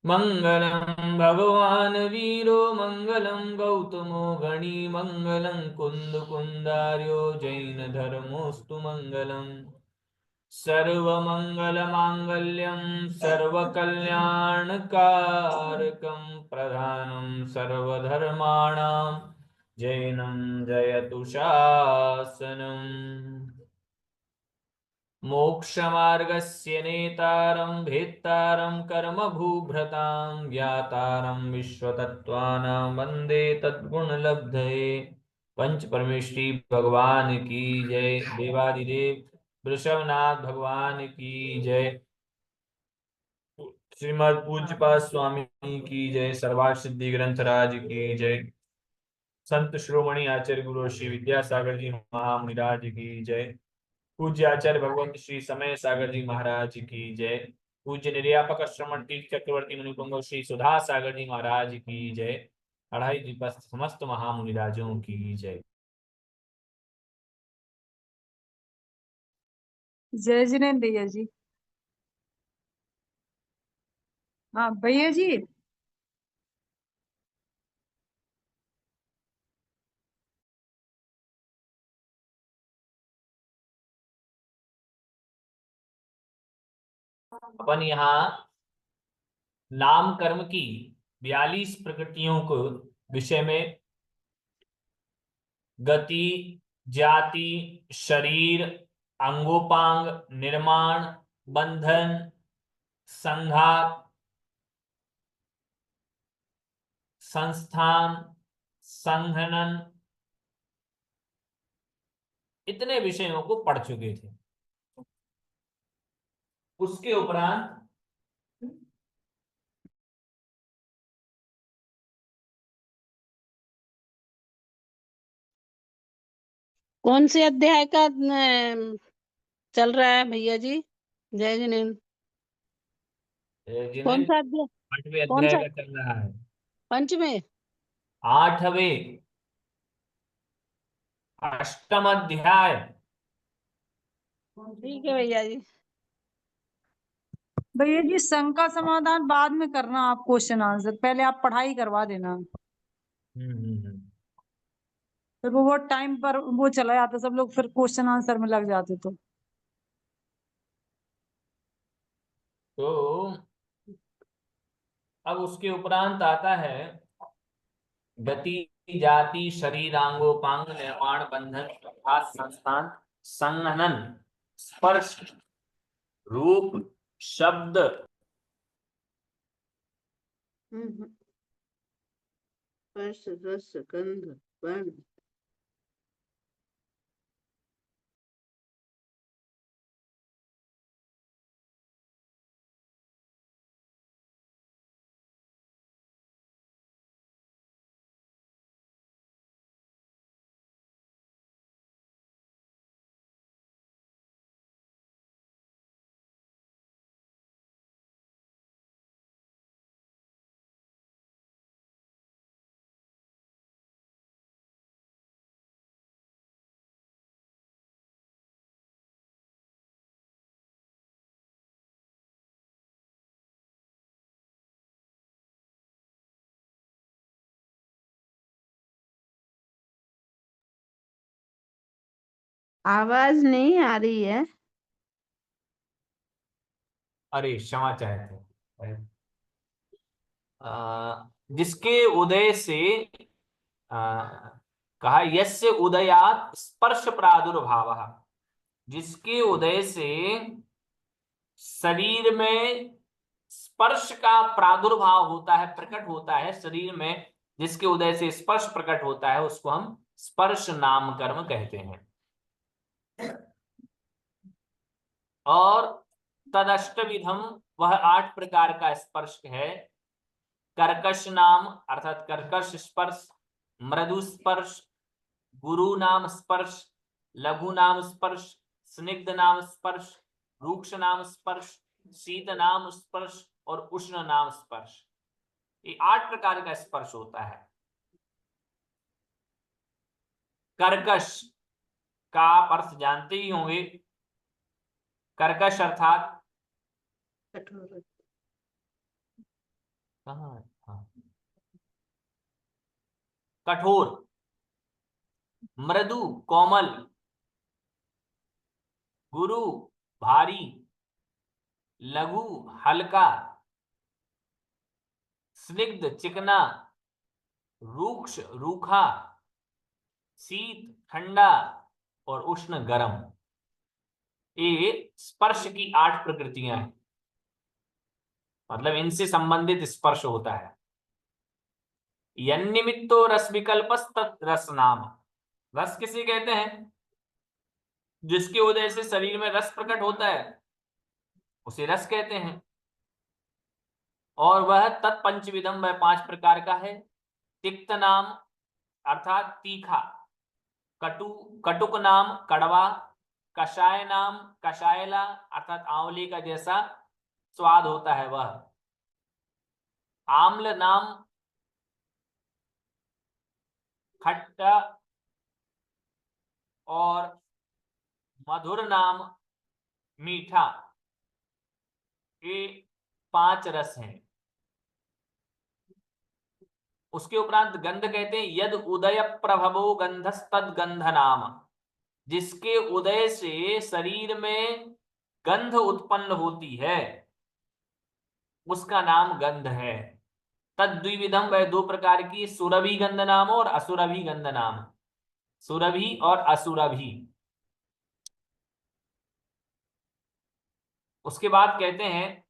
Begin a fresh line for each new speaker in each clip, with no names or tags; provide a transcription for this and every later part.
मंगलम भगवान वीरो मंगलम गौतमो गणी मंगलम कुंद कुंदार्यो जैन धर्मोस्तु मंगलम सर्वमंगल मांगल्यम सर्वकल्याणकारकं प्रधानं सर्वधर्माणां जैनं जयतु शासनम् मोक्षमार्गस्य नेतारं भेत्तारं कर्मभूभृतां ज्ञातारं विश्वतत्त्वानां वन्दे तद्गुणलब्धये। पंच परमेष्ठी भगवान की जय। देवादिदेव वृषभनाथ भगवान की जय। श्रीमद पूज्यपाद स्वामी की जय। सर्वार्थ सिद्धि ग्रंथराज की जय। संत श्रोमणी आचार्य गुरु श्री विद्यासागर जी महामुनिराज की जय। पूज्य आचार्य भगवंत श्री समय सागर जी महाराज की जय। पूज्य निर्यापक श्रमण तीर्थ चक्रवर्ती मुनिपुंगव श्री सुधा सागर जी महाराज की जय। अढ़ाई द्वीपस्थ समस्त महामुनिराजों की जय।
जय जिनेन्द्र भैया जी। हाँ भैया जी।
अपन यहाँ नाम कर्म की 42 प्रकृतियों को विषय में गति, जाति, शरीर, अंगोपांग, निर्माण, बंधन, संघात, संस्थान, संघनन, इतने विषयों को पढ़ चुके थे। उसके उपरांत
कौन से अध्याय का चल रहा है भैया जी? जय जिनेन्द्र। कौन सा अध्याय?
8वें
कौन
अध्याय
सा?
का चल रहा है।
पंचमें?
8वें, अष्टम अध्याय।
ठीक है भैया जी।
भैया जी संघ का समाधान बाद में करना, आप क्वेश्चन आंसर पहले आप पढ़ाई करवा देना। फिर वो बहुत टाइम पर वो चला जाता, सब लोग फिर क्वेश्चन आंसर में लग जाते।
तो अब उसके उपरांत आता है गति, जाति, शरीरांगोपांग, निर्माण, बंधन, अर्थात संस्थान, संघनन, स्पर्श, रूप, शब्द,
स्पर्श, रस, गंध, वर्ण। आवाज नहीं आ रही है।
अरे क्षमा चाहते हैं। जिसके उदय से कहा यस्य उदयात स्पर्श प्रादुर्भाव, जिसके उदय से शरीर में स्पर्श का प्रादुर्भाव होता है, प्रकट होता है शरीर में, जिसके उदय से स्पर्श प्रकट होता है उसको हम स्पर्श नाम कर्म कहते हैं। और तदष्टविधम, वह 8 प्रकार का स्पर्श है। कर्कश नाम अर्थात कर्कश स्पर्श, मृदु स्पर्श, गुरु नाम स्पर्श, लघु नाम स्पर्श, स्निग्ध नाम स्पर्श, रूक्ष नाम स्पर्श, शीत नाम स्पर्श और उष्ण नाम स्पर्श। ये 8 प्रकार का स्पर्श होता है। कर्कश का आप अर्थ जानते ही होंगे। कर्कश अर्थात कहाँ, हाँ, कठोर, मृदु कोमल, गुरु भारी, लघु हल्का, स्निग्ध चिकना, रूक्ष रूखा, शीत ठंडा और उष्ण गर्म। ये स्पर्श की 8 प्रकृतियां हैं, मतलब इनसे संबंधित स्पर्श होता है। यन्निमित्तो रस विकल्प रस नाम, रस किसे कहते हैं? जिसके उदय से शरीर में रस प्रकट होता है उसे रस कहते हैं। और वह तत्पंचविधम, वह 5 प्रकार का है। तिक्त नाम अर्थात तीखा, कटुक नाम कड़वा, कषाय नाम कषायला अर्थात आंवले का जैसा स्वाद होता है वह, आम्ल नाम खट्टा और मधुर नाम मीठा। ये 5 रस हैं। उसके उपरांत गंध कहते हैं यद उदय प्रभवो गंधस्तद गंध नाम, जिसके उदय से शरीर में गंध उत्पन्न होती है उसका नाम गंध है। तद्विविधम, वह 2 प्रकार की, सुरभि गंध नाम और असुरभि गंध नाम। सुरभि और असुरभि। उसके बाद कहते हैं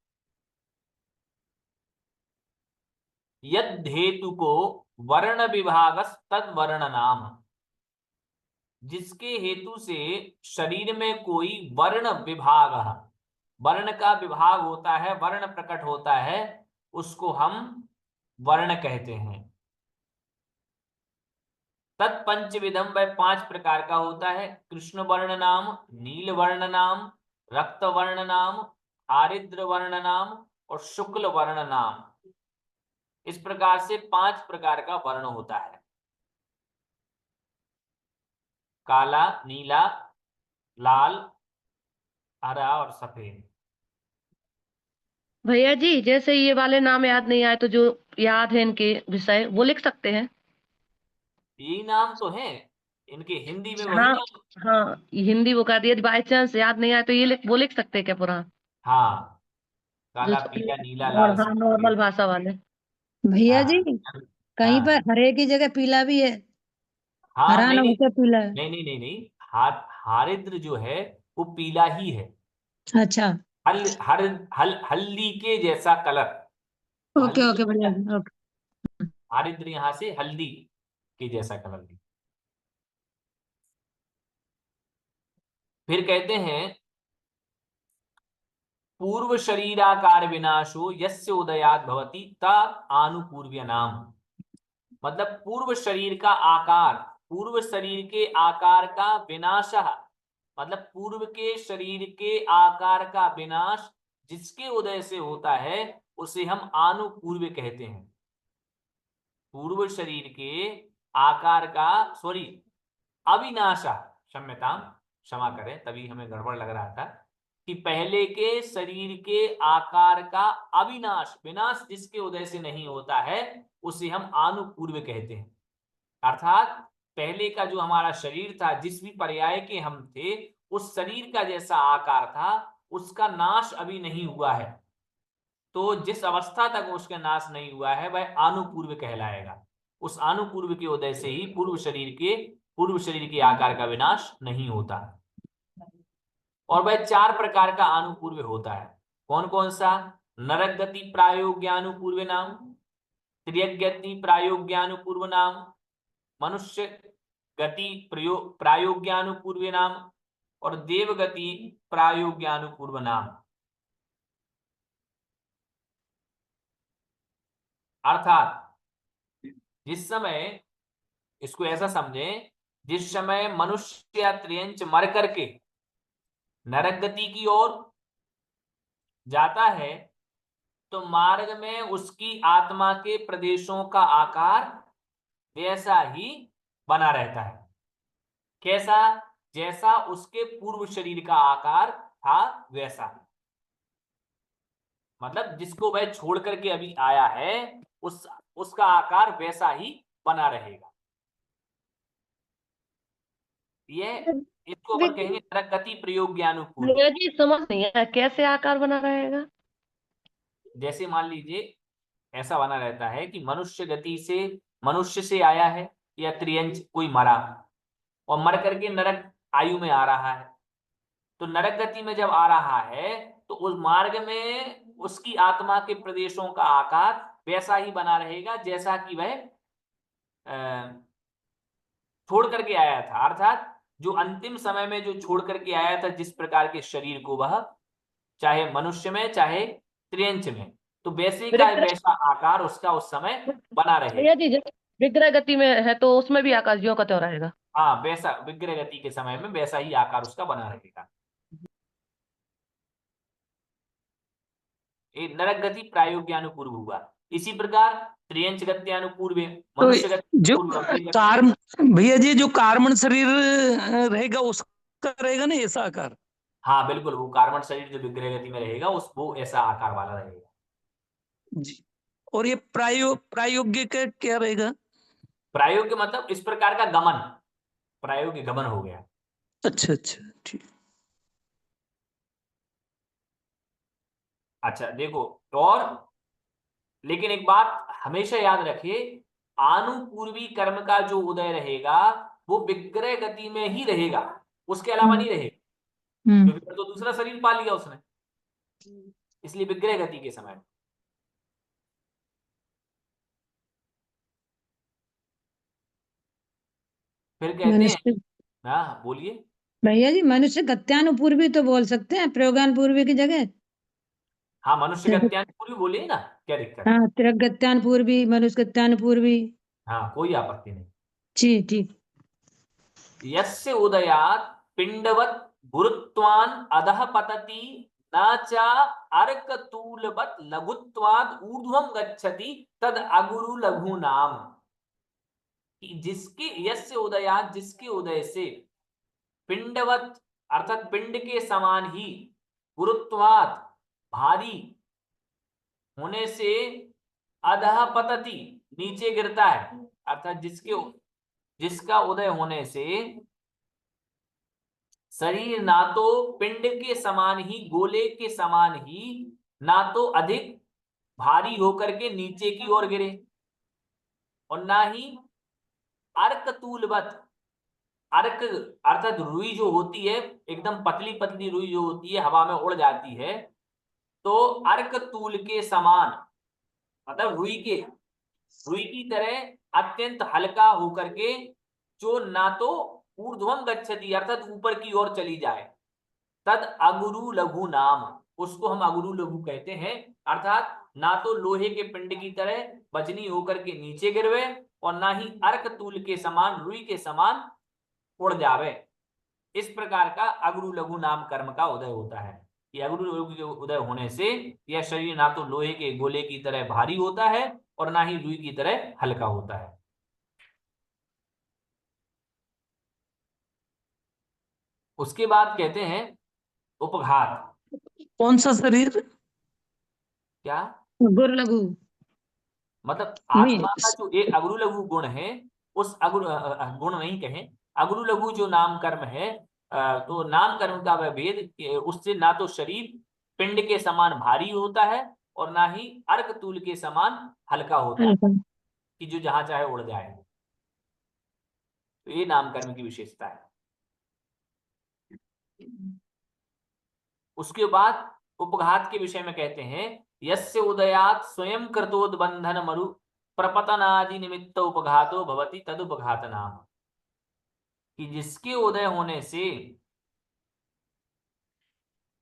यद हेतु को वर्ण विभागस तद वर्ण नाम, जिसके हेतु से शरीर में कोई वर्ण विभाग, वर्ण का विभाग होता है, वर्ण प्रकट होता है, उसको हम वर्ण कहते हैं। तत्पंचविधम, वह 5 प्रकार का होता है। कृष्ण वर्ण नाम, नील वर्ण नाम, रक्त वर्ण नाम, आरिद्र वर्ण नाम और शुक्ल वर्ण नाम। इस प्रकार से 5 प्रकार का वर्ण होता है। काला, नीला, लाल, हरा और सफेद।
भैया जी, जैसे ये वाले नाम याद नहीं आए तो जो याद है इनके विषय वो लिख सकते हैं?
यही नाम तो है इनके, हिंदी में वही
हाँ
नाम।
हाँ, ये हिंदी वो कर दिया, बाई चांस याद नहीं आए तो ये वो लिख सकते हैं क्या पुराण?
हाँ,
जो
काला पीला नीला
और
लाल
हाँ, नॉर्मल
सफेद।
भाषा वाले।
भैया जी,
हाँ
कहीं
हाँ
पर हरे की जगह पीला भी है,
हाँ,
हरा
नहीं
ना
नहीं
होकर पीला है।
नहीं नहीं नहीं नहीं, हारिद्र जो है वो पीला ही है।
अच्छा,
हल्दी के जैसा कलर। तो
ओके
हल्दी
ओके भैया
क्या?
जी, ओके।
हारिद्र यहाँ से हल्दी के जैसा कलर भी। फिर कहते हैं पूर्व शरीराकार विनाशो यस्य उदयात भवति ता आनुपूर्व्य नाम, मतलब पूर्व शरीर का आकार, पूर्व शरीर के आकार का विनाश, मतलब पूर्व के शरीर के आकार का विनाश जिसके उदय से होता है उसे हम आनुपूर्व कहते हैं। पूर्व शरीर के आकार का, सॉरी, अविनाशा, क्षम्यताम, क्षमा करें, तभी हमें गड़बड़ लग रहा था कि पहले के शरीर के आकार का अविनाश, विनाश जिसके उदय से नहीं होता है उसे हम आनुपूर्व कहते हैं। अर्थात पहले का जो हमारा शरीर था, जिस भी पर्याय के हम थे, उस शरीर का जैसा आकार था उसका नाश अभी नहीं हुआ है, तो जिस अवस्था तक उसका नाश नहीं हुआ है वह आनुपूर्व कहलाएगा। उस आनुपूर्व के उदय से ही पूर्व शरीर के आकार का विनाश नहीं होता। और वह 4 प्रकार का आनुपूर्व होता है। कौन कौन सा? नरक गति प्रायोग्यानुपूर्व नाम, त्रियज्ञति प्रायोग्यानुपूर्व नाम, मनुष्य गति प्रायोग्यानुपूर्व नाम और देवगति प्रायोग्यानुपूर्व नाम। अर्थात जिस समय, इसको ऐसा समझें, जिस समय मनुष्य या त्रियंच मर करके नरक गति की ओर जाता है तो मार्ग में उसकी आत्मा के प्रदेशों का आकार वैसा ही बना रहता है। कैसा? जैसा उसके पूर्व शरीर का आकार था वैसा। मतलब जिसको वह छोड़ करके अभी आया है उसका आकार वैसा ही बना रहेगा। यह, इसको अपन कहेंगे नरक गति प्रयोग ज्ञानुपूर्व।
भैया जी समझ नहीं आया, कैसे आकार बना रहेगा?
जैसे मान लीजिए ऐसा बना रहता है कि मनुष्य गति से, मनुष्य से आया है या त्रियंच कोई मरा और मर करके नरक आयु में आ रहा है, तो नरक गति में जब आ रहा है तो उस मार्ग में उसकी आत्मा के प्रदेशों का आकार वैसा ही बना रहेगा जैसा कि वह छोड़ करके आया था। अर्थात जो अंतिम समय में जो छोड़ करके आया था जिस प्रकार के शरीर को, वह चाहे मनुष्य में चाहे त्रियंच में, तो वैसे का वैसा आकार उसका उस समय बना रहेगा।
भैया जी जब विग्रह गति में है तो उसमें भी आकार ज्यों का त्यों रहेगा।
हाँ, वैसा विग्रह गति के समय में वैसा ही आकार उसका बना रहेगा। ये नरक गति प्रायोग्यानुपूर्व हुआ। इसी प्रकार त्रियंच गत्यानुपूर्व,
तो
मनुष्य
जो कार्म, भैया जी जो कार्बन शरीर रहेगा उसका रहेगा ना ऐसा आकार?
हाँ बिल्कुल, वो कार्बन शरीर जो विग्रह गति में रहेगा वो ऐसा आकार वाला रहेगा
जी। और ये प्रायोगिक का क्या रहेगा?
प्रायोग्य मतलब इस प्रकार का गमन, प्रायोग्य गमन हो गया।
अच्छा अच्छा, ठीक।
अच्छा देखो, और लेकिन एक बात हमेशा याद रखिए, आनुपूर्वी कर्म का जो उदय रहेगा वो विग्रह गति में ही रहेगा, उसके अलावा नहीं रहेगा, क्योंकि फिर तो दूसरा शरीर पा लिया उसने, इसलिए विग्रह गति के समय। फिर कहते हैं,
मनुष्य,
हाँ बोलिए।
भैया जी मनुष्य गत्यानुपूर्वी तो बोल सकते हैं प्रयोगानुपूर्वी की जगह।
हाँ, मनुष्य
जैसे
गत्यानुपूर्वी बोलिए ना, क्या दिक्कत है?
हाँ, तिरक गत्यानुपूर्वी, मनुष्य गत्यानुपूर्वी।
हाँ, कोई आपत्ति नहीं।
जी ठीक।
यस्य उदयात् पिंडवत् गुरुत्वान् अधः पतति न च अर्कतूलवत् लघुत्वात् ऊर्ध्वं गच्छति तद अगुरु लघु नाम। कि जिसके, यस्य उदयात् जिसके उदय से, पिंडवत् अर्थात पिंड के समान ही, गुरुत्वात् भारी होने से, अधः पतति नीचे गिरता है, अर्थात जिसका उदय होने से शरीर ना तो पिंड के समान ही, गोले के समान ही, ना तो अधिक भारी होकर के नीचे की ओर गिरे और ना ही अर्कतूलवत, अर्क अर्थात रुई जो होती है एकदम पतली पतली रुई जो होती है हवा में उड़ जाती है, तो अर्कतूल के समान मतलब रुई की तरह अत्यंत हल्का होकर के, जो ना तो ऊर्ध्वम गच्छति अर्थात ऊपर की ओर चली जाए, तद अगुरु लघु नाम, उसको हम अगुरु लघु कहते हैं। अर्थात ना तो लोहे के पिंड की तरह वजनी होकर के नीचे गिरवे और ना ही अर्क तूल के समान, रुई के समान उड़ जावे। इस प्रकार का अगुरु लघु नाम कर्म का उदय होता है। कि अगुरु लघु के उदय होने से यह शरीर ना तो लोहे के गोले की तरह भारी होता है और ना ही रुई की तरह हल्का होता है। उसके बाद कहते हैं उपघात।
कौन सा शरीर?
क्या
गुरु लघु
मतलब?
नहीं,
आत्मा का जो एक अगुरु लघु गुण है, उस अगुरु गुण नहीं कहें, अगुरु लघु जो नाम कर्म है, तो नाम कर्म का वह भेद कि उससे ना तो शरीर पिंड के समान भारी होता है और ना ही अर्क तूल के समान हल्का होता है कि जो जहां चाहे उड़ जाए। तो ये नाम कर्म की विशेषता है। उसके बाद उपघात के विषय में कहते हैं, यस्य उदयात् स्वयं कृतोद्बंधन मरु प्रपतनादि निमित्त उपघातो भवति तदुपघात नाम। कि जिसके उदय होने से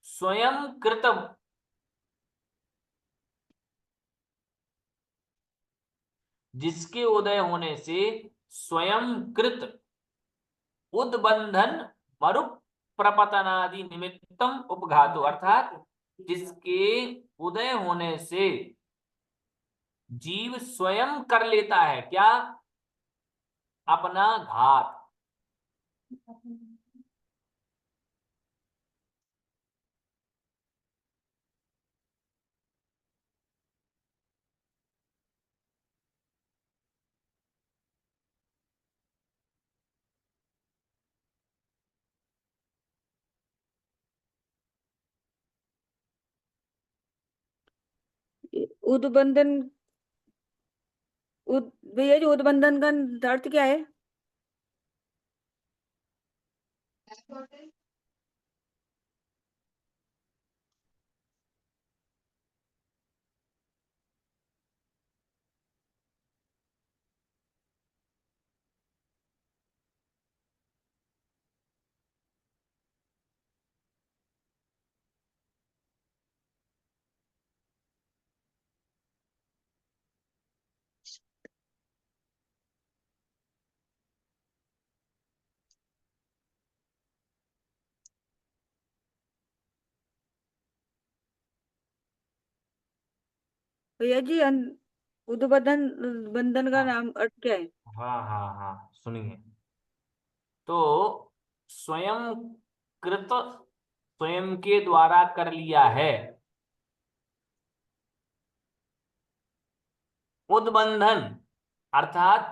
स्वयं कृत, जिसके उदय होने से स्वयं कृत उद्बंधन मरु प्रपतनादि निमित्तम उपघातो, अर्थात जिसके उदय होने से जीव स्वयं कर लेता है क्या, अपना घात।
उद्बंधन भैया जी उद्बंधन का अर्थ क्या है? भैया जी उद्बंधन बंधन का
हाँ
नाम अर्थ क्या है?
हाँ हाँ हाँ, सुनिए। तो स्वयं कृत, स्वयं के द्वारा कर लिया है। उद्बंधन अर्थात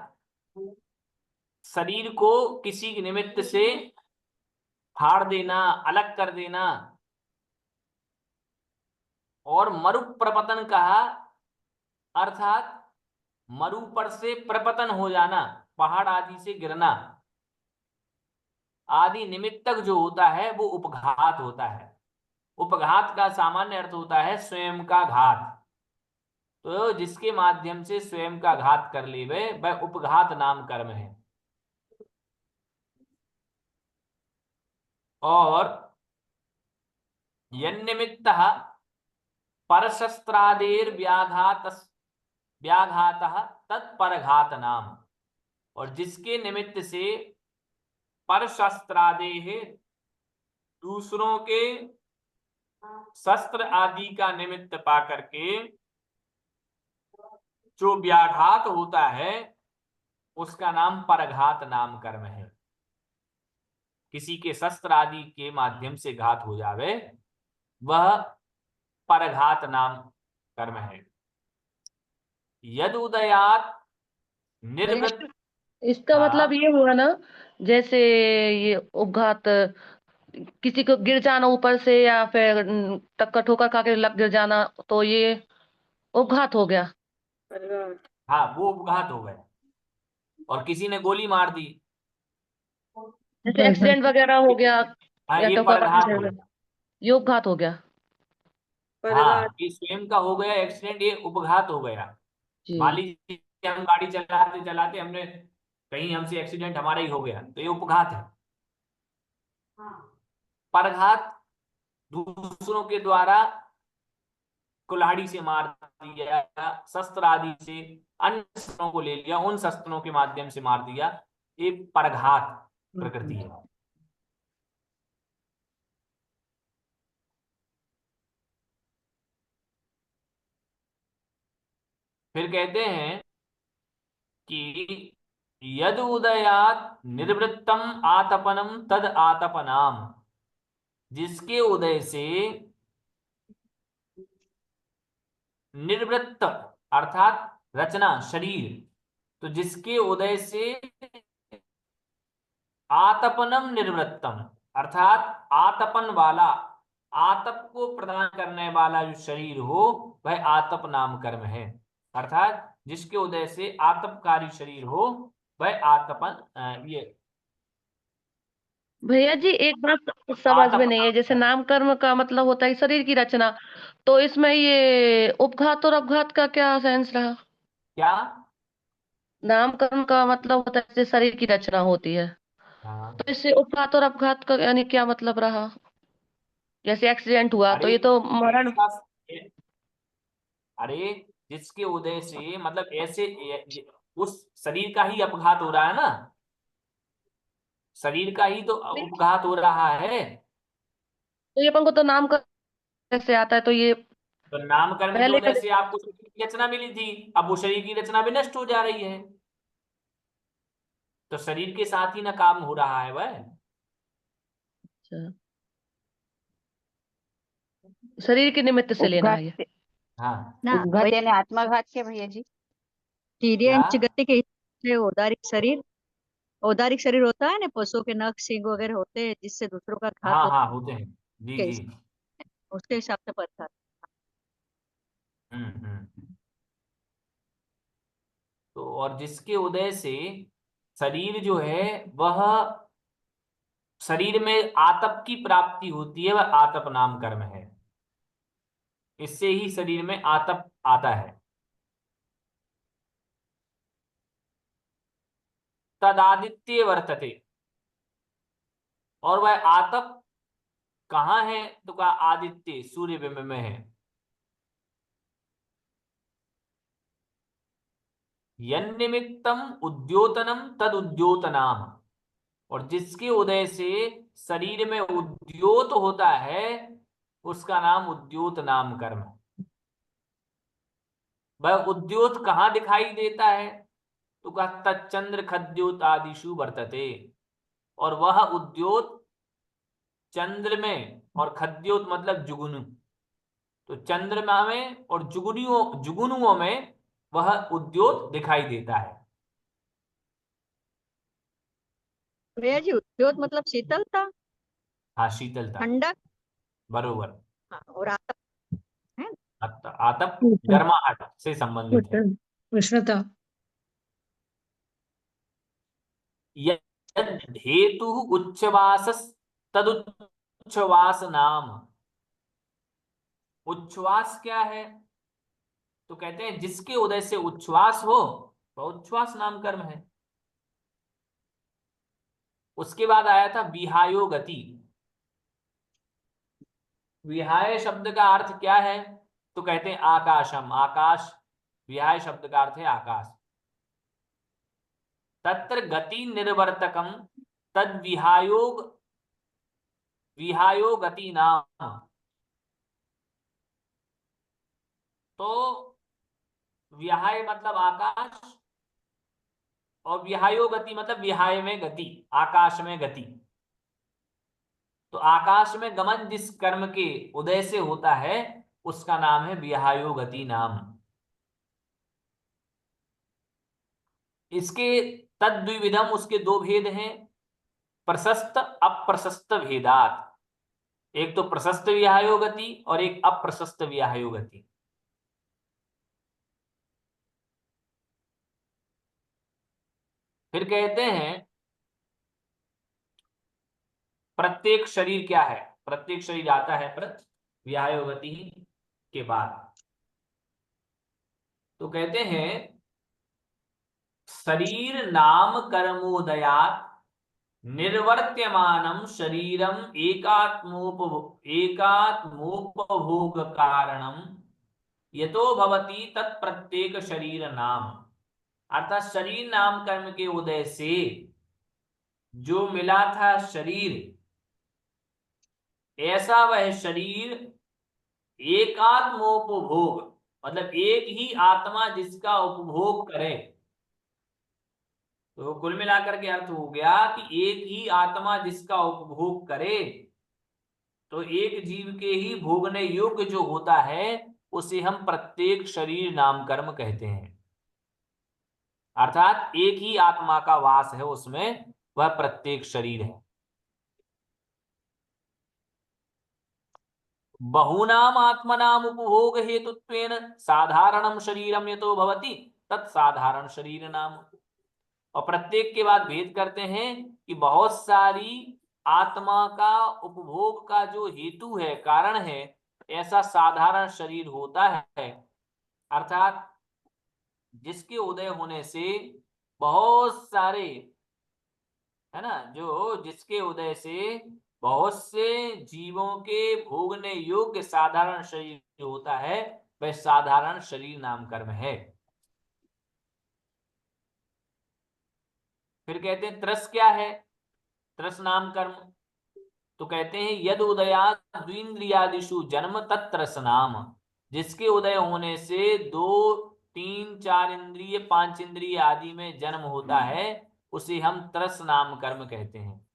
शरीर को किसी निमित्त से फाड़ देना, अलग कर देना। और मरु प्रपतन कहा, अर्थात मरु पर से प्रपतन हो जाना, पहाड़ आदि से गिरना आदि निमित्तक जो होता है वो उपघात होता है। उपघात का सामान्य अर्थ होता है स्वयं का घात। तो जिसके माध्यम से स्वयं का घात कर लेवे वह उपघात नाम कर्म है। और यन्निमित्त परशस्त्रादेर व्याघात व्याघात तत्परघात नाम, और जिसके निमित्त से परशस्त्रादेह दूसरों के शस्त्र आदि का निमित्त पा करके जो व्याघात होता है उसका नाम परघात नाम कर्म है। किसी के शस्त्र आदि के माध्यम से घात हो जावे वह परघात नाम कर्म है। यद उदयात निर्वृत्त,
इसका मतलब
हाँ
ये हुआ ना, जैसे ये उपघात, किसी को गिर जाना ऊपर से या फिर टक्कर ठोकर खा के लग गिर जाना, तो ये उपघात हो गया।
परघात।
हाँ वो उपघात हो गए। और किसी ने गोली मार दी,
जैसे एक्सीडेंट वगैरह हो गया
हाँ
या
ये
टक्कर
परघात हो
वगैरह,
गया।
ये उपघात हो गया।
परघात।
हाँ ये स्वयं का हो गया एक्सीडेंट, ये उपघात हो गया। मान
जी।
लीजिए हम गाड़ी चलाते चलाते हमने कहीं हमसे एक्सीडेंट हमारा ही हो गया तो ये उपघात है। परघात दूसरों के द्वारा कुल्हाड़ी से मार दिया, शस्त्र आदि से अन्य शस्त्रों को ले लिया, उन शस्त्रों के माध्यम से मार दिया, ये परघात प्रकृति है। फिर कहते हैं कि यद उदयात निर्वृत्तम आतपनम तद आतपनाम, जिसके उदय से निर्वृत्त अर्थात रचना शरीर, तो जिसके उदय से आतपनम निर्वृत्तम अर्थात आतपन वाला, आतप को प्रदान करने वाला जो शरीर हो वह आतप नाम कर्म है। अर्थात जिसके उदय से आतपकारी शरीर हो वह आतपन ये
भैया जी एक बात समझ में
आतप
नहीं है,
नाम
जैसे
कर्म।
नाम कर्म का मतलब होता है शरीर की रचना, तो इसमें ये उपघात और अपघात का क्या सेंस रहा?
क्या?
नाम कर्म का मतलब होता है जैसे शरीर की रचना होती है,
हाँ
तो इससे उपघात और अपघात का यानी क्या मतलब रहा? जैसे एक्सीडेंट हुआ तो
अरे
ये तो मरण।
अरे जिसके उदय से मतलब ऐसे उस शरीर का ही अपघात हो रहा है ना, शरीर का ही तो उपघात हो रहा है।
तो ये अपन को तो नाम कैसे आता है, तो ये
तो नामकरण के
पहले
उदय से आपको शरीर की रचना मिली थी, अब वो शरीर की रचना भी नष्ट हो जा रही है, तो शरीर के साथ ही ना काम हो रहा है वह।
अच्छा, शरीर के निमित्त से लेना
उपघात
है ये।
से
हाँ
ना उपघात यानी आत्माघात के भैया जी।
क्या?
तिर्यंच गति के हिसाब से औदारिक शरीर होता है ना, पशुओं के नख सींग वगैरह होते हैं जिससे दूसरों का घात
हाँ
होता
हाँ होते हैं, जी
है,
जी।
उसके हिसाब से पड़ता है।
हम्म। तो और जिसके उदय से शरीर जो है वह, शरीर में आतप की प्राप्ति होती है, वह आतप नाम कर्म है, इससे ही शरीर में आतप आता है। तदादित्य वर्तते, और वह आतप कहाँ है? तो कहा आदित्य सूर्य बिंब में है। यन्निमित्तम उद्योतनम तद उद्योतनाम, और जिसके उदय से शरीर में उद्योत होता है उसका नाम उद्योत नाम कर्म है। वह उद्योत कहाँ दिखाई देता है? तो कहा तच्चंद्र खद्योत आदिशु वर्तते, और वह उद्योत चंद्र में, और खद्योत मतलब जुगनू, तो चंद्रमा में और जुगनुओं में वह उद्योत दिखाई देता है।
भैया जी, उद्योत मतलब शीतलता,
हाँ शीतलता,
ठंडक।
बरोबर।
हाँ, और आतप है।
आतप गर्माहट से संबंधित है।
उष्णता।
यद हेतु उच्छ्वास तदुच्छ्वास नाम। उच्छ्वास क्या है? तो कहते हैं जिसके उदय से उच्छ्वास हो तो उच्छ्वास नाम कर्म है। उसके बाद आया था विहायो गति। विहाय शब्द का अर्थ क्या है? तो कहते हैं आकाशम, आकाश। विहाय शब्द का अर्थ है आकाश। तत्र गति निर्वर्तकम तद विहायो गति नाम। तो विहाय मतलब आकाश, और विहायो गति मतलब विहाय में गति, आकाश में गति। तो आकाश में गमन जिस कर्म के उदय से होता है उसका नाम है विहायो गति नाम। इसके तद्विविधम, उसके दो भेद हैं, प्रशस्त अप्रशस्त भेदात। एक तो प्रशस्त विहायो गति और एक अप्रशस्त विहायो गति। फिर कहते हैं प्रत्येक शरीर क्या है? प्रत्येक शरीर आता है विहायो गति के बाद। तो कहते हैं शरीर नाम कर्मोदयात निर्वर्त्यमानम शरीरम एकात्मोपभोग कारणम यतो भवति तत्प्रत्येक शरीर नाम। अर्थात शरीर नाम कर्म के उदय से जो मिला था शरीर, ऐसा वह शरीर एकात्मोपभोग, मतलब एक ही आत्मा जिसका उपभोग करे। तो कुल मिलाकर के अर्थ हो गया कि एक ही आत्मा जिसका उपभोग करे, तो एक जीव के ही भोगने योग्य जो होता है उसे हम प्रत्येक शरीर नाम कर्म कहते हैं। अर्थात एक ही आत्मा का वास है उसमें, वह प्रत्येक शरीर है। बहूनाम आत्मनाम उपभोग हेतुत्वेन साधारणम शरीरम यतो भवति तत्साधारण शरीर नाम। और प्रत्येक के बाद भेद करते हैं कि बहुत सारी आत्मा का उपभोग का जो हेतु है, कारण है, ऐसा साधारण शरीर होता है। अर्थात जिसके उदय होने से बहुत सारे, है ना, जो जिसके उदय से बहुत से जीवों के भोगने योग्य साधारण शरीर जो होता है वह साधारण शरीर नाम कर्म है। फिर कहते हैं त्रस क्या है? त्रस नाम कर्म तो कहते हैं यद उदयात द्विंद्रियादिषु जन्म तत्रस नाम, जिसके उदय होने से 2, 3, 4 इंद्रिय 5 इंद्रिय आदि में जन्म होता है उसे हम त्रस नाम कर्म कहते हैं।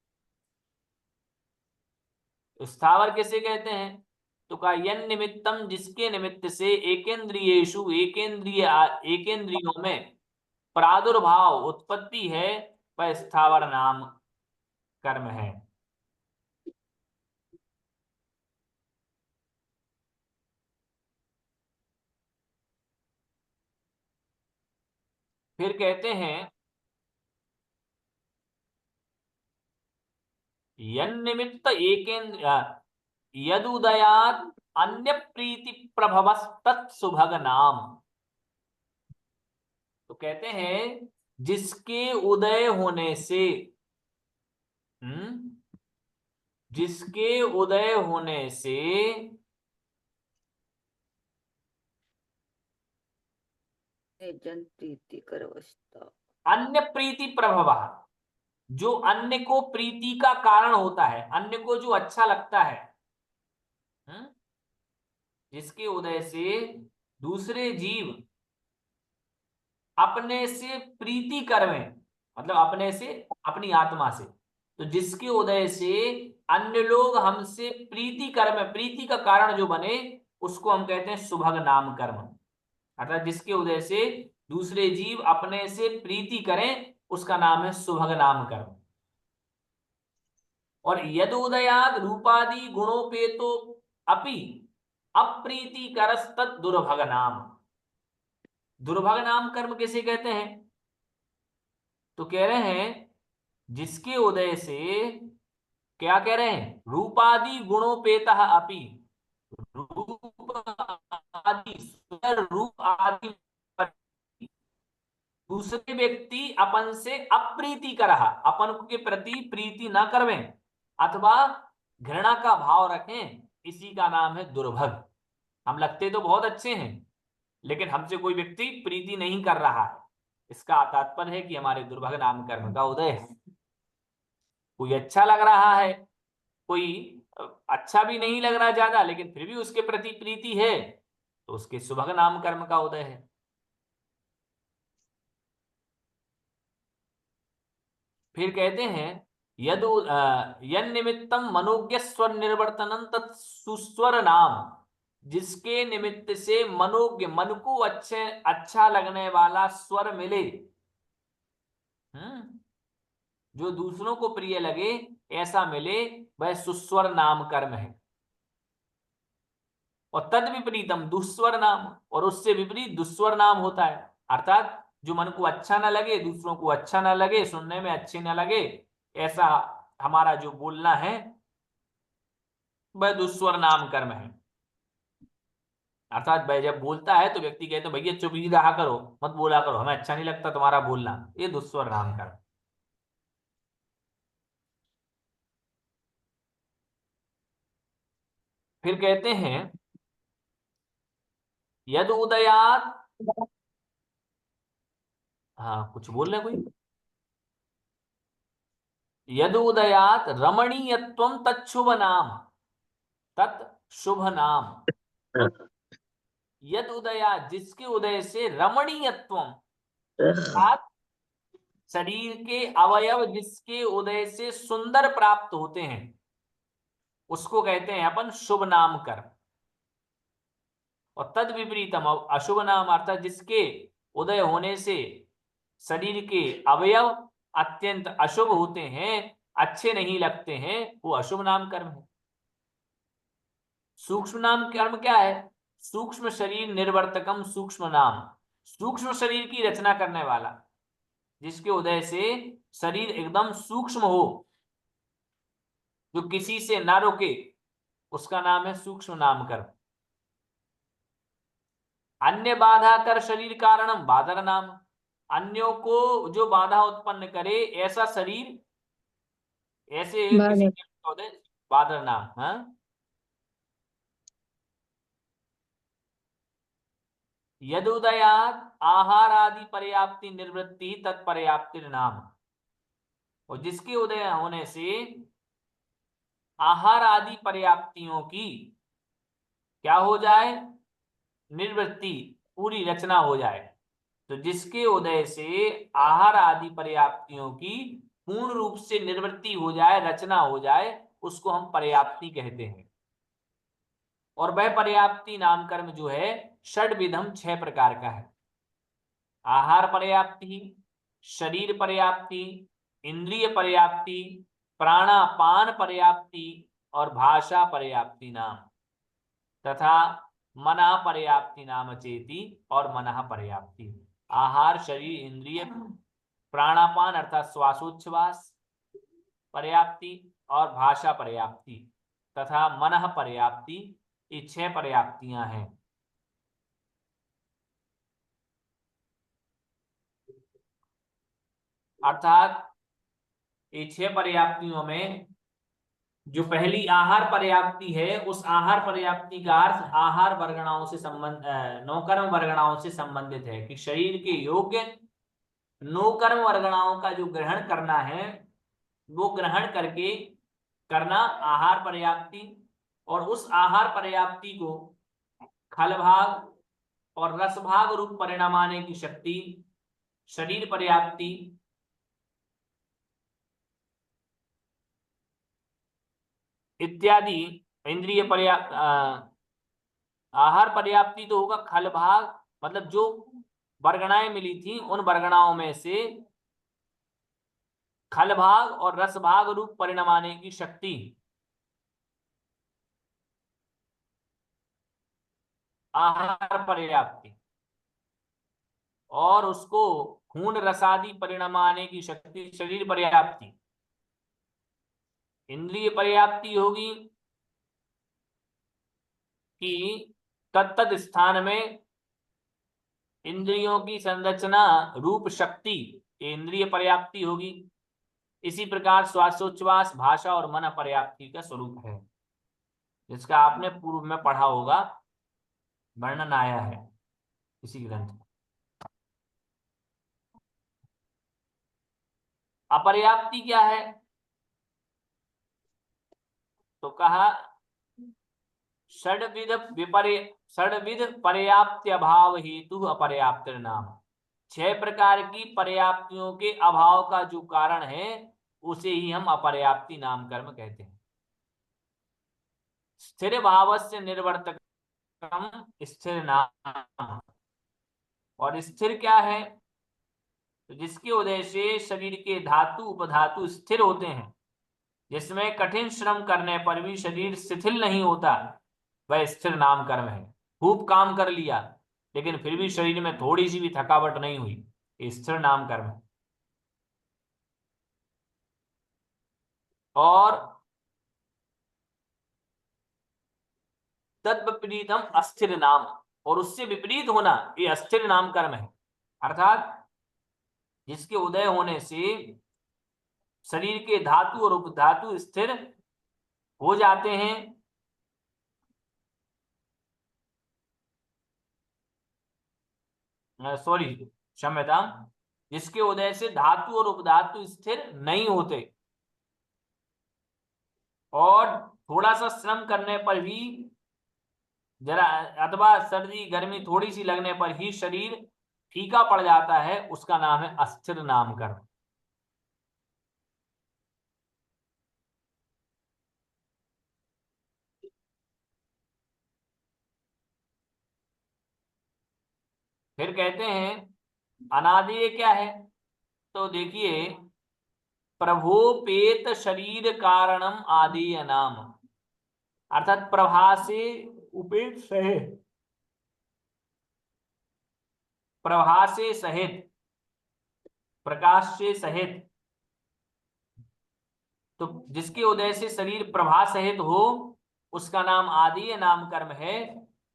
स्थावर किसे कहते हैं? तो कहा यन निमित्तम, जिसके निमित्त से एकेंद्रियेषु एकेंद्रियों में प्रादुर्भाव उत्पत्ति है वह स्थावर नाम कर्म है। फिर कहते हैं यन निमित्त यदुदयात अन्य प्रीति प्रभवस तत्सुभग नाम। तो कहते हैं जिसके उदय होने से जिसके उदय होने से
जन प्रीति कर अवस्था,
अन्य प्रीति प्रभव, जो अन्य को प्रीति का कारण होता है, अन्य को जो अच्छा लगता है, जिसके उदय से दूसरे जीव अपने से प्रीति करवें, मतलब अपने से, अपनी आत्मा से, तो जिसके उदय से अन्य लोग हमसे प्रीति करवें, प्रीति का कारण जो बने उसको हम कहते हैं सुभग नाम कर्म। अर्थात जिसके उदय से दूसरे जीव अपने से प्रीति करें उसका नाम है सुभग नाम कर्म। और यद उदयाद रूपादि गुणोपेतो अपि अप्रीति करस तत् दुर्भग नाम। दुर्भग नाम कर्म किसे कहते हैं? तो कह रहे हैं जिसके उदय से, क्या कह रहे हैं, रूपादि गुणोपेता अपि, रूप आदि, रूप आदि दूसरे व्यक्ति अपन से अप्रीति कर रहा, अपन के प्रति प्रीति ना करवें अथवा घृणा का भाव रखें, इसी का नाम है दुर्भग। हम लगते तो बहुत अच्छे हैं लेकिन हमसे कोई व्यक्ति प्रीति नहीं कर रहा है, इसका तात्पर्य है कि हमारे दुर्भग नाम कर्म का उदय है। कोई अच्छा लग रहा है, कोई अच्छा भी नहीं लग रहा ज्यादा लेकिन फिर भी उसके प्रति प्रीति है, तो उसके सुभग नाम कर्म का उदय है। फिर कहते हैं यन निमित्तम मनोज्ञ स्वर निर्वर्तनम तत्सुस्वर नाम, जिसके निमित्त से मनोज्ञ, मन को अच्छा लगने वाला स्वर मिले, जो दूसरों को प्रिय लगे ऐसा मिले, वह सुस्वर नाम कर्म है। और तद विपरीतम दुस्वर नाम, और उससे विपरीत दुस्वर नाम होता है। अर्थात जो मन को अच्छा ना लगे, दूसरों को अच्छा ना लगे, सुनने में अच्छे ना लगे, ऐसा हमारा जो बोलना है वह दुस्वर नाम कर्म है। अर्थात भाई जब बोलता है तो व्यक्ति कहते हैं भैया चुप ही रहा करो, मत बोला करो, हमें अच्छा नहीं लगता तुम्हारा बोलना, ये दुस्वर नाम कर्म। फिर कहते हैं यद उदयात, हाँ कुछ बोल रहे कोई, यद उदयात रमणीयत्वम तत्शुभ नाम, तत्शुभ नाम। यद उदयात, जिसके उदय से रमणीयत्वम, शरीर के अवयव जिसके उदय से सुंदर प्राप्त होते हैं उसको कहते हैं अपन शुभ नाम कर्म। और तद विपरीतम अशुभ नाम, अर्थात जिसके उदय होने से शरीर के अवयव अत्यंत अशुभ होते हैं, अच्छे नहीं लगते हैं, वो अशुभ नाम कर्म है। सूक्ष्म नाम कर्म क्या है? सूक्ष्म शरीर निर्वर्तकम सूक्ष्म नाम, सूक्ष्म शरीर की रचना करने वाला, जिसके उदय से शरीर एकदम सूक्ष्म हो, जो किसी से ना रोके, उसका नाम है सूक्ष्म नाम कर्म। अन्य बाधा कर शरीर कारणम बाधर नाम, अन्यों को जो बाधा उत्पन्न करे ऐसा शरीर, ऐसे किसी के उदय बादर नाम। हाँ, यदुदयात आहार आदि पर्याप्ति निर्वृत्ति तत्पर्याप्तिर नाम। और जिसके उदय होने से आहार आदि पर्याप्तियों की क्या हो जाए, निर्वृत्ति, पूरी रचना हो जाए। तो जिसके उदय से आहार आदि पर्याप्तियों की पूर्ण रूप से निवृत्ति हो जाए, रचना हो जाए, उसको हम पर्याप्ति कहते हैं। और वह पर्याप्ति नाम कर्म जो है षड्विधम 6 प्रकार का है। आहार पर्याप्ति, शरीर पर्याप्ति, इंद्रिय पर्याप्ति, प्राणापान पर्याप्ति और भाषा पर्याप्ति नाम, तथा मना पर्याप्ति नाम चेति और मनः पर्याप्ति। आहार, शरीर, इंद्रिय, प्राणापान अर्थात श्वासोच्छ्वास पर्याप्ति और भाषा पर्याप्ति तथा मनः पर्याप्ति, ये 6 पर्याप्तियां हैं। अर्थात ये 6 पर्याप्तियों में जो पहली आहार पर्याप्ति है, उस आहार पर्याप्ति का अर्थ आहार वर्गणाओं से संबंध, नौकर्म वर्गणाओं से संबंधित है कि शरीर के योग्य नौकर्म वर्गणाओं का जो ग्रहण करना है वो ग्रहण करके करना आहार पर्याप्ति। और उस आहार पर्याप्ति को खल भाग और रस भाग रूप परिणामाने की शक्ति शरीर पर्याप्ति, इत्यादि इंद्रिय पर्याप्त, आहार पर्याप्ति तो होगा खल भाग, मतलब जो वर्गणाएं मिली थी उन वर्गणाओं में से खल भाग और रस भाग रूप परिणामाने की शक्ति आहार पर्याप्ति, और उसको खून रसादि परिणामाने की शक्ति शरीर पर्याप्ति। इंद्रिय पर्याप्ति होगी कि तत्त स्थान में इंद्रियों की संरचना रूप शक्ति, इंद्रिय पर्याप्ति होगी। इसी प्रकार श्वासोच्छ्वास, भाषा और मन पर्याप्ति का स्वरूप है, जिसका आपने पूर्व में पढ़ा होगा, वर्णन आया है इसी ग्रंथ में। अपर्याप्ति क्या है? तो कहा षड्विध पर्याप्त्य भाव हेतु अपर्याप्त नाम। 6 प्रकार की पर्याप्तियों के अभाव का जो कारण है उसे ही हम अपर्याप्ति नाम कर्म कहते हैं। स्थिर भावस्य निर्वर्तकम स्थिर नाम। और स्थिर क्या है? तो जिसके उदय से शरीर के धातु उपधातु स्थिर होते हैं, जिसमें कठिन श्रम करने पर भी शरीर शिथिल नहीं होता, वह स्थिर नाम कर्म है। खूब काम कर लिया लेकिन फिर भी शरीर में थोड़ी सी भी थकावट नहीं हुई, ये स्थिर नाम कर्म है। और तद्विपरीतम अस्थिर नाम, और उससे विपरीत होना ये अस्थिर नाम कर्म है। अर्थात जिसके उदय होने से शरीर के धातु और उपधातु स्थिर हो जाते हैं, सॉरी क्षम्यता, जिसके उदय से धातु और उपधातु स्थिर नहीं होते और थोड़ा सा श्रम करने पर भी जरा अथवा सर्दी गर्मी थोड़ी सी लगने पर ही शरीर फीका पड़ जाता है, उसका नाम है अस्थिर नाम कर्म। फिर कहते हैं अनादेय क्या है? तो देखिए, प्रभोपेत शरीर कारणम आदेय नाम। अर्थात प्रभा से उपेत सहित, प्रभा से सहित, प्रकाश से सहित, तो जिसके उदय से शरीर प्रभा सहित हो उसका नाम आदेय नाम कर्म है।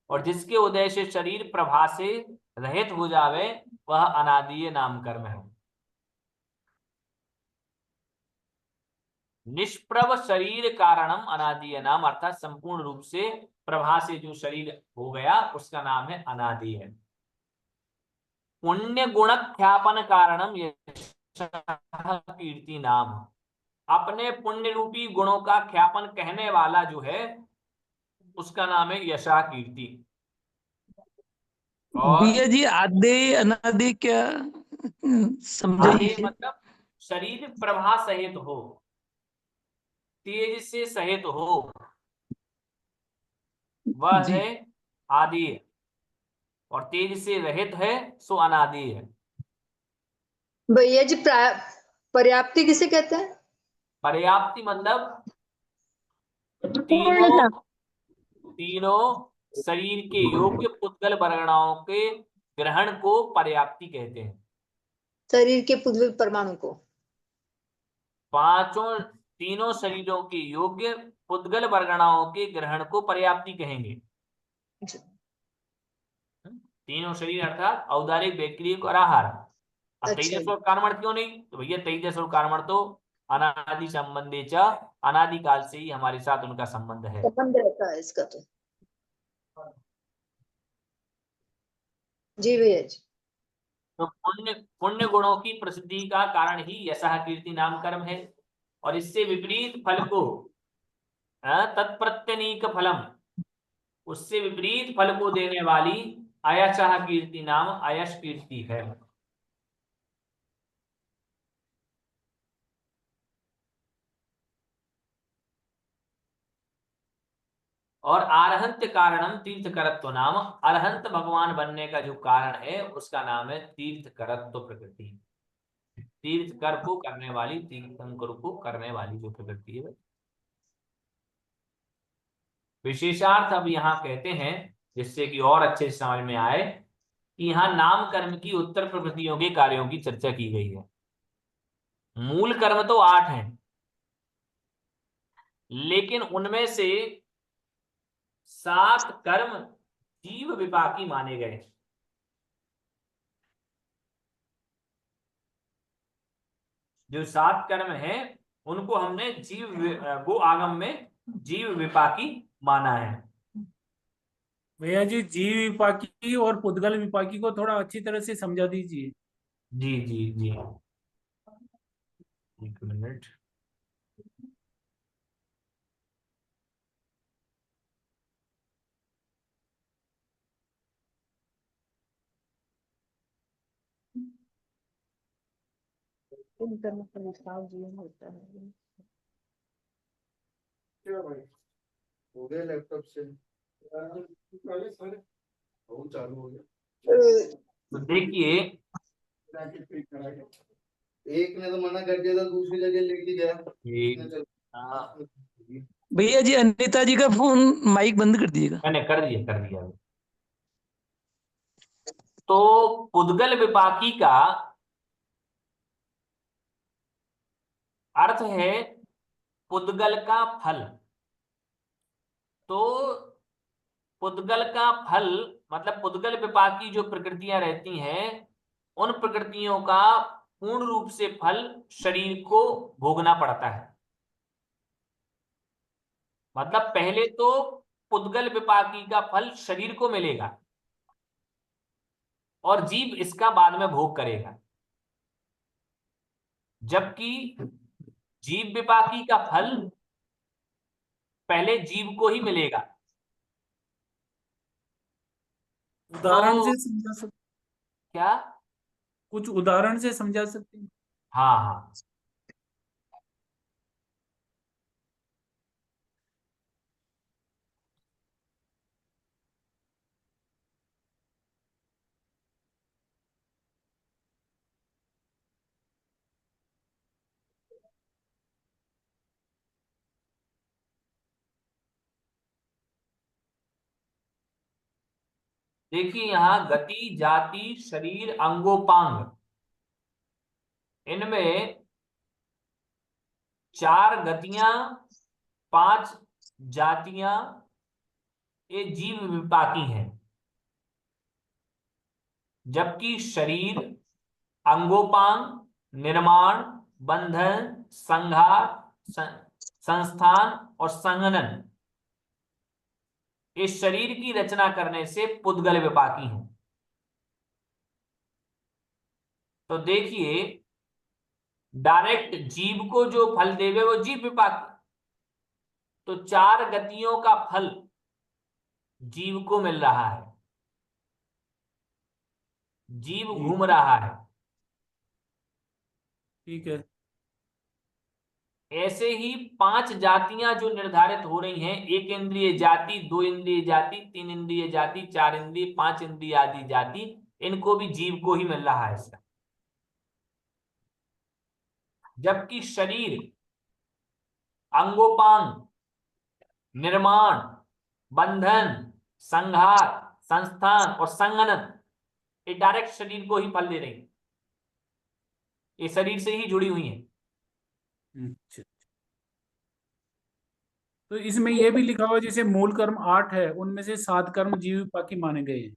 और जिसके उदय से शरीर प्रभा से रहित हो जावे वह अनादेय नाम कर्म है। निष्प्रभ शरीर कारणम अनादि नाम, अर्थात संपूर्ण रूप से प्रभा से जो शरीर हो गया उसका नाम है अनादि है। पुण्य गुण ख्यापन कारणम कीर्ति नाम, अपने पुण्य रूपी गुणों का ख्यापन कहने वाला जो है उसका नाम है यशा कीर्ति। और
भैया जी आदि अनादि क्या
आदि
समझाइए।
मतलब शरीर प्रभा सहित हो, तेज से सहित हो, वह
जी
है आदि, और तेज से रहित है सो अनादि है।
भैया जी पर्याप्ति किसे कहते हैं?
पर्याप्ति मतलब तीनों तीनों शरीर के योग्य पुद्गल वर्गणाओं के ग्रहण को पर्याप्ति कहते हैं।
शरीर के पुद्गल परमाणु को,
पांचों तीनों शरीरों के योग्य पुद्गल वर्गणाओं के ग्रहण को पर्याप्ति कहेंगे। तीनों शरीर अर्थात औदारिक, वैक्रिक और आहार। अब
अच्छा
तेजस
जी।
और कर्मण क्यों नहीं? तो भैया तेजस और कर्मण तो अनादि संबंधे च, अनादि काल से ही हमारे साथ उनका संबंध है।
संबंध रहता है इसका तो। जी भैया जी।
तो पुण्य पुण्य गुणों की प्रसिद्धि का कारण ही यशः कीर्ति नाम कर्म है, और इससे विपरीत फल को तत्प्रत्यनीक फलम, उससे विपरीत फल को देने वाली अयशः कीर्ति नाम अयश कीर्ति है। और आरहंत कारणम तीर्थकरत्व नाम, अरहंत भगवान बनने का जो कारण है उसका नाम है तीर्थकरत्व प्रकृति। तीर्थकर को करने वाली, तीर्थंकर को करने वाली जो प्रकृति है। विशेषार्थ अब यहाँ कहते हैं, जिससे कि और अच्छे से समझ में आए कि यहाँ नाम कर्म की उत्तर प्रकृतियों के कार्यों की चर्चा की गई है। मूल कर्म तो 8 हैं, लेकिन उनमें से 7 कर्म जीव विपाकी माने गए। जो 7 कर्म हैं उनको हमने गो आगम में जीव विपाकी माना है।
भैया जी जीव विपाकी और पुद्गल विपाकी को थोड़ा अच्छी तरह से समझा दीजिए।
जी जी जी, एक मिनट।
हो गया लैपटॉप से वो चालू हो गया।
तो देखिए,
एक ने तो मना कर दिया था, दूसरी जगह लेके गया।
भैया जी अनिता जी का फोन माइक बंद कर दीजिएगा।
मैंने कर दिया। तो पुद्गल विपाकी का अर्थ है पुद्गल का फल। तो पुद्गल का फल मतलब पुद्गल विपाकी जो प्रकृतियां रहती हैं, उन प्रकृतियों का पूर्ण रूप से फल शरीर को भोगना पड़ता है। मतलब पहले तो पुद्गल विपाकी का फल शरीर को मिलेगा और जीव इसका बाद में भोग करेगा, जबकि जीव विपाकी का फल पहले जीव को ही मिलेगा।
उदाहरण
तो
से समझा सकते,
क्या?
कुछ उदाहरण से समझा सकते हैं?
हाँ हाँ, देखिए यहाँ गति, जाति, शरीर, अंगोपांग, इनमें 4 गतियां, 5 जातियां ये जीव विपाकी हैं, जबकि शरीर, अंगोपांग, निर्माण, बंधन, संहार, संस्थान और संघनन इस शरीर की रचना करने से पुद्गल विपाकी हैं। तो देखिए, डायरेक्ट जीव को जो फल देवे वो जीव विपाकी, तो 4 गतियों का फल जीव को मिल रहा है, जीव घूम रहा है।
ठीक है।
ऐसे ही 5 जातियां जो निर्धारित हो रही हैं, 1 इंद्रिय जाति, 2 इंद्रिय जाति, 3 इंद्रिय जाति, 4 इंद्रिय, 5 इंद्रिय आदि जाति, इनको भी जीव को ही मिल रहा है इसका। जबकि शरीर, अंगोपांग, निर्माण, बंधन, संघार, संस्थान और संघनन, ये डायरेक्ट शरीर को ही फल दे रही है, ये शरीर से ही जुड़ी हुई है।
अच्छा। तो इसमें यह भी लिखा हुआ है जैसे मूल कर्म 8 है, उनमें से 7 कर्म जीव विपाकी माने गए हैं।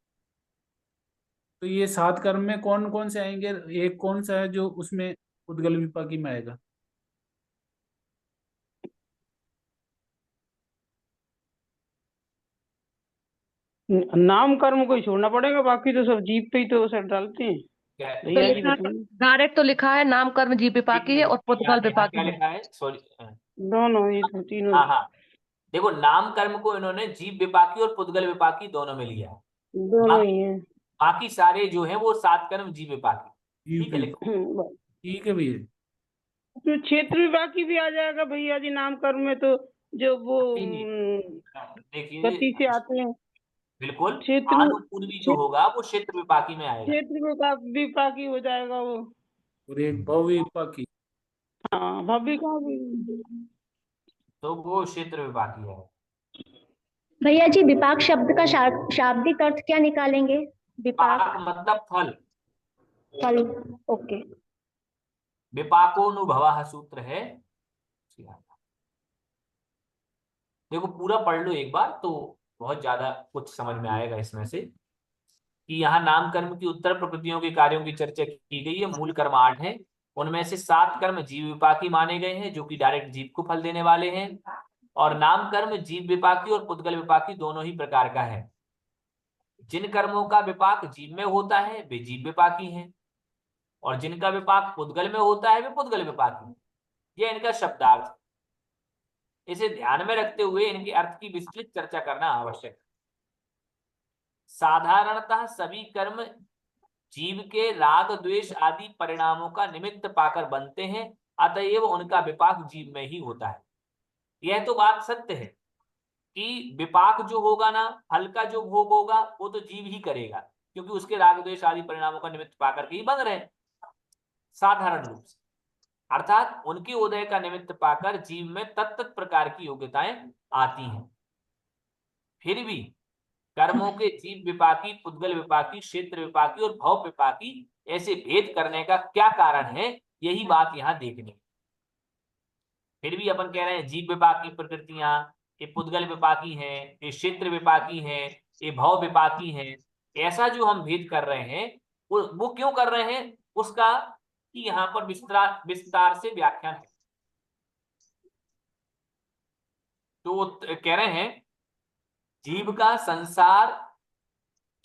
तो ये 7 कर्म में कौन कौन से आएंगे? एक कौन सा है जो उसमें उद्गल विपाकी में आएगा?
नाम कर्म को ही छोड़ना पड़ेगा, बाकी तो सब जीव पे ही तो असर डालते हैं।
तो
भैया जी
लिखा,
बताइए।
डायरेक्ट तो लिखा है नाम कर्म जीव विपाकी है और पुद्गल
यहाँ
विपाकी
क्या
है।
लिखा है? सॉरी,
दोनों, ये तो तीनों।
हाँ हाँ, देखो नाम कर्म को इन्होंने जीव विपाकी और पुद्गल विपाकी दोनों में लिया है।
दोनों ही है।
बाकी सारे जो है वो 7 कर्म जीव विपाकी। ठीक है, लिखो।
ठीक है भैया।
तो क्षेत्र विपाकी भी आ जाएगा भैया जी नाम कर्म में, तो जो वो
देखिए,
गति से आते हैं।
बिल्कुल
क्षेत्र
आनुपूर्वी जो होगा वो क्षेत्र विपाकी में आएगा।
क्षेत्र विपाकी हो जाएगा वो।
और एक भव विपाकी।
हाँ, भव्य का भी।
तो वो क्षेत्र विपाकी है।
भैया जी विपाक शब्द का शाब्दिक अर्थ क्या निकालेंगे? विपाक
विपाक मतलब फल।
फल। ओके।
विपाकोनुभवः सूत्र है। देखो पूरा पढ़ लो एक बार तो बहुत ज्यादा कुछ समझ में आएगा इसमें से, कि यहाँ नाम कर्म की उत्तर प्रकृतियों के कार्यों की चर्चा की गई है। मूल कर्म 8 हैं, उनमें से 7 कर्म जीव विपाकी माने गए हैं जो कि डायरेक्ट जीव को फल देने वाले हैं, और नाम कर्म जीव विपाकी और पुद्गल विपाकी दोनों ही प्रकार का है। जिन कर्मों का विपाक जीव में होता है वे जीव विपाकी हैं, और जिनका विपाक पुद्गल में होता है वे पुद्गल विपाकी। यह इनका शब्दार्थ। इसे ध्यान में रखते हुए इनके अर्थ की विस्तृत चर्चा करना आवश्यक है। साधारणतः सभी कर्म जीव के राग द्वेष आदि परिणामों का निमित्त पाकर बनते हैं, अतएव उनका विपाक जीव में ही होता है। यह तो बात सत्य है कि विपाक जो होगा ना, फल का जो भोग होगा वो तो जीव ही करेगा, क्योंकि उसके राग द्वेष आदि परिणामों का निमित्त पाकर के ही बन रहे हैं साधारण रूप से। अर्थात उनके उदय का निमित्त पाकर जीव में तत्त प्रकार की योग्यताएं आती हैं। फिर भी कर्मों के जीव विपाकी, पुद्गल विपाकी, क्षेत्र विपाकी और भव विपाकी ऐसे भेद करने का क्या कारण है, यही बात यहाँ देखनी। फिर भी अपन कह रहे हैं जीव विपाकी प्रकृतियां, ये पुद्गल विपाकी हैं, ये क्षेत्र विपाकी हैं, ये भव विपाकी हैं। ऐसा जो हम भेद कर रहे हैं वो क्यों कर रहे हैं, उसका कि यहाँ पर विस्तार से व्याख्यान है। तो कह रहे हैं जीव का संसार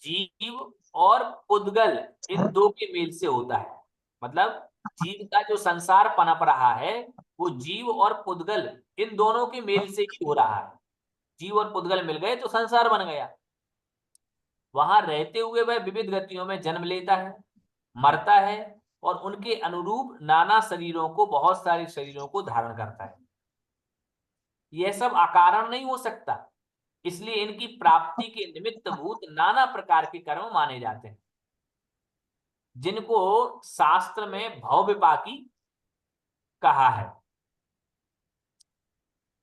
जीव और पुद्गल इन दो के मेल से होता है। मतलब जीव का जो संसार पनप रहा है वो जीव और पुद्गल इन दोनों के मेल से ही हो रहा है। जीव और पुद्गल मिल गए तो संसार बन गया। वहां रहते हुए वह विविध गतियों में जन्म लेता है, मरता है और उनके अनुरूप नाना शरीरों को, बहुत सारे शरीरों को धारण करता है। यह सब अकारण नहीं हो सकता, इसलिए इनकी प्राप्ति के निमित्त भूत नाना प्रकार के कर्म माने जाते हैं, जिनको शास्त्र में भव विपाकी कहा है।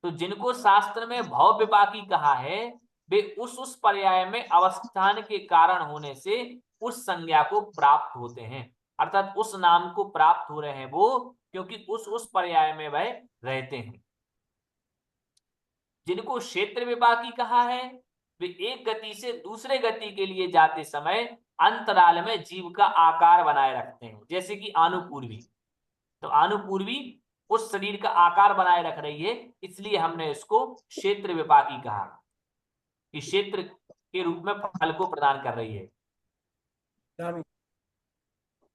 तो जिनको शास्त्र में भव विपाकी कहा है वे उस पर्याय में अवस्थान के कारण होने से उस संज्ञा को प्राप्त होते हैं। अर्थात उस नाम को प्राप्त हो रहे हैं वो क्योंकि उस पर्याय में वह रहते हैं। जिनको क्षेत्र विपाकी कहा है वे एक गति से दूसरे गति के लिए जाते समय अंतराल में जीव का आकार बनाए रखते हैं, जैसे कि आनुपूर्वी। तो आनुपूर्वी उस शरीर का आकार बनाए रख रही है, इसलिए हमने इसको क्षेत्र विपाकी कहा कि क्षेत्र के रूप में फल को प्रदान कर रही है।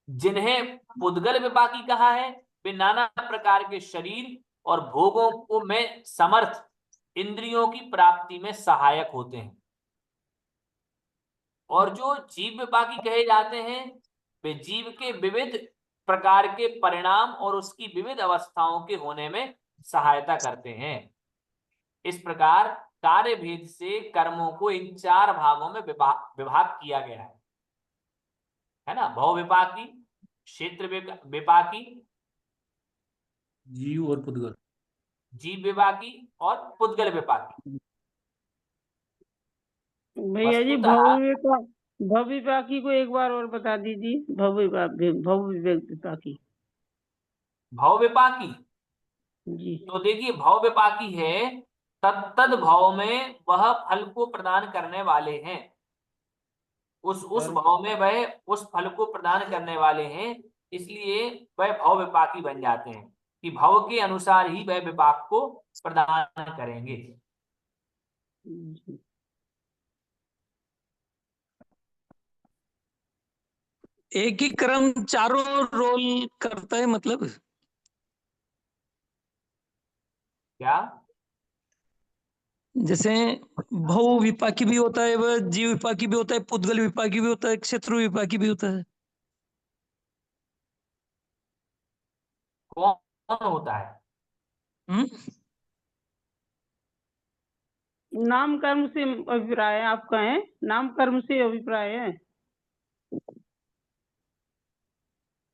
जिन्हें पुद्गल विपाकी कहा है वे नाना प्रकार के शरीर और भोगों को में समर्थ इंद्रियों की प्राप्ति में सहायक होते हैं। और जो जीव विपाकी कहे जाते हैं वे जीव के विविध प्रकार के परिणाम और उसकी विविध अवस्थाओं के होने में सहायता करते हैं। इस प्रकार कार्य भेद से कर्मों को इन 4 भागों में विभाग किया गया है ना। भव विपाकी, क्षेत्र विपाकी,
जीव और पुद्गल,
जीव विपाकी और पुद्गल विपाकी।
भैया जी भव विपाकी को एक बार और बता दीजिए। भव विपाकी
भव विपाकी
जी।
तो देखिए, भव विपाकी है तत्तद भाव में वह फल को प्रदान करने वाले हैं। उस भाव में वह उस फल को प्रदान करने वाले हैं, इसलिए वह भव विपाकी बन जाते हैं कि भाव के अनुसार ही वह विपाक को प्रदान करेंगे।
एक ही कर्म चारों रोल करता है, मतलब
क्या?
जैसे भव विपाकी भी होता है, वह जीव विपाकी भी होता है, पुद्गल विपाकी भी होता है, क्षेत्र विपाकी भी होता है।
कौन होता है?
नाम कर्म से अभिप्राय है आपका? है नाम कर्म से अभिप्राय है?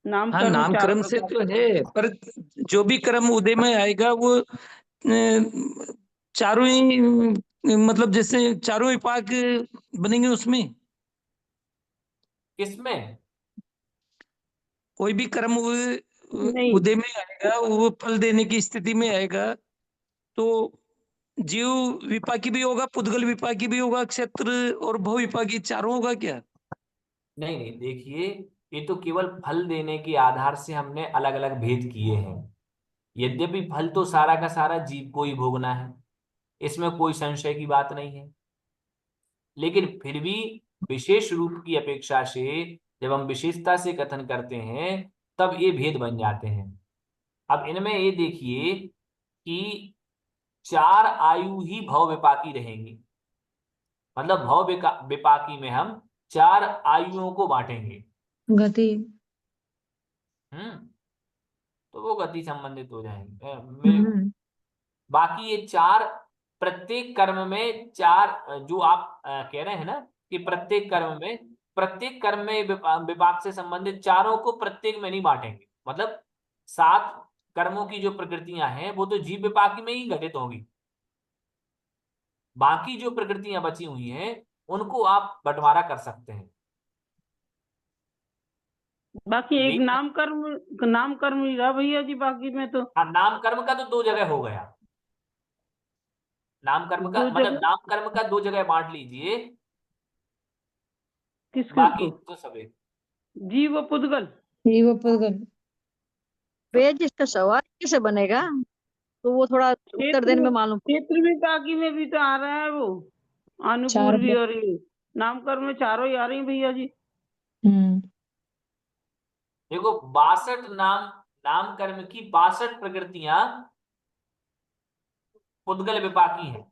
नाम
हाँ,
कर्म
नाम
चारों
कर्म से
प्रकार
तो है, पर जो भी कर्म उदय में आएगा वो चारों ही, मतलब जैसे चारों विपाक बनेंगे उसमें।
किसमें?
कोई भी कर्म
नहीं।
उदय में आएगा, वो फल देने की स्थिति में आएगा, तो जीव विपाकी भी होगा, पुद्गल विपाकी भी होगा, क्षेत्र और भव विपाकी चारों होगा क्या?
नहीं नहीं, देखिए, ये तो केवल फल देने के आधार से हमने अलग अलग भेद किए हैं। यद्यपि फल तो सारा का सारा जीव को ही भोगना है, इसमें कोई संशय की बात नहीं है, लेकिन फिर भी विशेष रूप की अपेक्षा से जब हम विशेषता से कथन करते हैं तब ये भेद बन जाते हैं। अब इनमें ये देखिए कि 4 आयु ही भव विपाकी रहेंगी, मतलब भव विपाकी में हम 4 आयुओं को बांटेंगे।
गति।
तो वो गति संबंधित हो जाएंगे। बाकी ये 4 प्रत्येक कर्म में 4 जो आप कह रहे हैं ना कि प्रत्येक कर्म में विपाक से संबंधित चारों को प्रत्येक में नहीं बांटेंगे। मतलब 7 कर्मों की जो प्रकृतियां हैं वो तो जीव विपाकी में ही घटित होंगी। बाकी जो प्रकृतियां बची हुई हैं उनको आप बंटवारा कर सकते हैं।
बाकी एक नाम कर्म ही रहा भैया जी, बाकी में तो।
हाँ, नाम कर्म का तो 2 जगह हो गया। नाम कर्म का मतलब नाम कर्म का 2 जगह बांट लीजिए। बाकी तो सब एक।
जीव पुद्गल।
वेद इसका सवाल कैसे बनेगा? तो वो थोड़ा उत्तर देने में मालूम।
क्षेत्र विपाकी में भी तो आ रहा है वो अनुपूर्वी, और ये नाम कर्म में चारों ही आ रही भैया जी।
देखो, 62 नाम कर्म की 62 प्रकृतियां पुद्गल विपाकी हैं।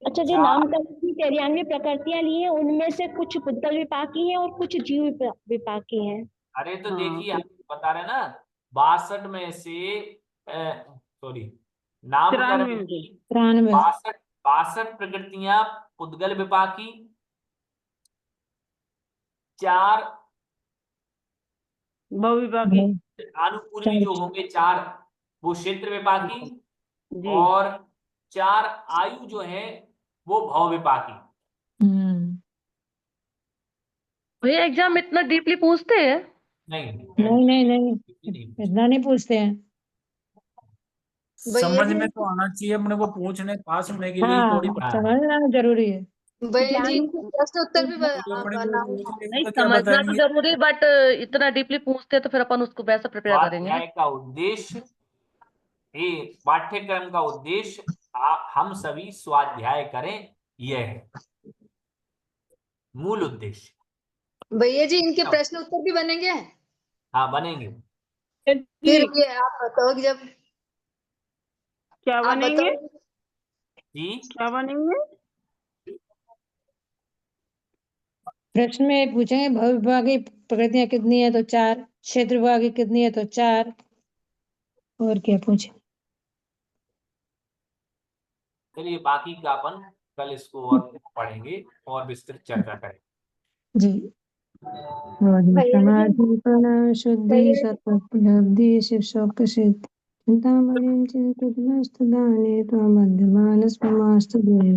अच्छा, जो नाम कर्म की 93 प्रकृतियां ली हैं उनमें से कुछ पुद्गल विपाकी हैं और कुछ जीव विपाकी हैं।
अरे तो देखिए, हम बता रहे ना 62 में से सॉरी, नाम कर्म की 62 प्रकृतियां पुद्गल विपाकी, 4
भव विपाकी,
अनुपूर्वी जो होंगे 4 वो क्षेत्र विपाकी, और 4 आयु जो है वो भव विपाकी।
भैया एग्जाम में इतना डीपली पूछते हैं?
नहीं, इतना नहीं पूछते हैं।
समझ में तो आना चाहिए अपने को, पूछने पास होने के लिए थोड़ी
समझना जरूरी है।
भैया जी
ज्ञान को
प्रश्न उत्तर भी
तो अपने को
बनाए
उसके
हैं।
नहीं,
तो क्या
समझना तो
बताएंगे?
जरूरी, बट इतना डीपली पूछते तो फिर अपन उसको वैसा प्रिपेयर करेंगे ना।
स्वाध्याय का उद्देश्य, ये पाठ्यक्रम का उद्देश्य हम सभी स्वाध्याय करें, यह है मूल उद्देश्य।
भैया जी इनके प्रश्न उत्तर भी बनेंगे?
हाँ, बनेंगे।
फिर ये आप बताओ कि जब
क्या
आप
बनेंगे?
बताओ
जी,
क्या बनेंगे?
प्रश्न में पूछेंगे भव विभाग की प्रकृतियां कितनी है तो 4, क्षेत्र विभाग की कितनी है तो 4, और क्या पूछे?
चलिए बाकी का अपन कल इसको और पढ़ेंगे और विस्तृत चर्चा करेंगे।
जी। समाधि प्रणाम शुद्धि
भैया जी
सत्वलब्धि शिव शोक सिद्ध चिंतामणिं चिंतितमस्तु दाने त्वमध्यमानस्ममास्तु देव।